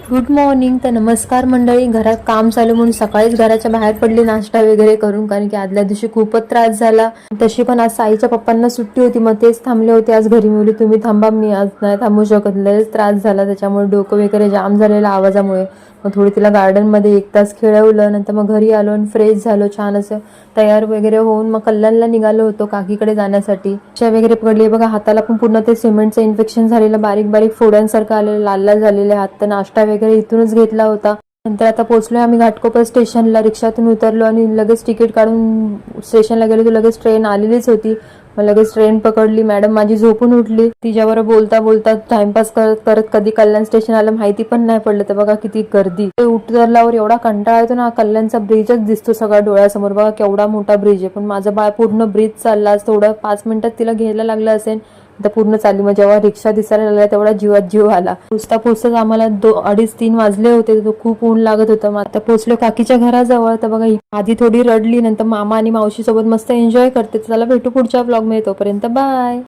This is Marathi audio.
Good morning. तर नमस्कार मंडळी. घरात काम चालू म्हणून सकाळीच घराच्या बाहेर पडली नाश्ता वगैरे करून, कारण की आदल्या दिवशी खूपच त्रास झाला. तशी पण आज साईच्या पप्पांना सुट्टी होती, मग तेच थांबले होते आज घरी. मिळली तुम्ही थांबा, मी आज नाही थांबू शकत, लयच त्रास झाला त्याच्यामुळे, डोकं वगैरे जाम झालेलं आवाजामुळे. मग थोडी तिला गार्डनमध्ये 1 तास खेळवलं, नंतर मग घरी आलो आणि फ्रेश झालो, छान असं तयार वगैरे होऊन मग कल्याणला निघालो होतो काकीकडे जाण्यासाठी. च्या वगैरे पडली बघा हाताला, पण पूर्ण ते सिमेंटचं इन्फेक्शन झालेलं, बारीक बारीक फोड्यांसारखं आलेलं, लाल लाल झालेले हात. तर नाश्ता वगैरे इथूनच घेतला होता. नंतर आता पोहोचलोय आम्ही घाटकोपर स्टेशनला. रिक्षातून उतरलो आणि लगेच तिकीट काढून स्टेशनला गेलो, तर लगेच ट्रेन आलेलीच होती. मग लगेच ट्रेन पकडली. मॅडम माझी झोपून उठली. तिच्यावर बोलता बोलता टाइमपास करत करत कधी कल्याण स्टेशन आलं माहिती पण नाही पडलं. तर बघा किती गर्दी. उतरल्यावर एवढा कंटाळा येतो ना, कल्याणचा ब्रिजच दिसतो सगळा डोळ्यासमोर. बघा केवढा मोठा ब्रिज आहे, पण माझं बाळ पूर्ण ब्रिज चालला. थोडं 5 मिनिटात तिला घ्यायला लागलं असेल, तर पूर्ण चालली. मग जेव्हा रिक्षा दिसायला लागला तेवढा जीवात जीव आला. पोचता पोचताच आम्हाला 2:30-3 वाजले होते. खूप ऊन लागत होतं. मग आता पोचलो काकीच्या घराजवळ. तर बघा आधी थोडी रडली, नंतर मामा आणि मावशी सोबत मस्त एन्जॉय करते. चला भेटू पुढच्या ब्लॉग मध्ये, तोपर्यंत बाय.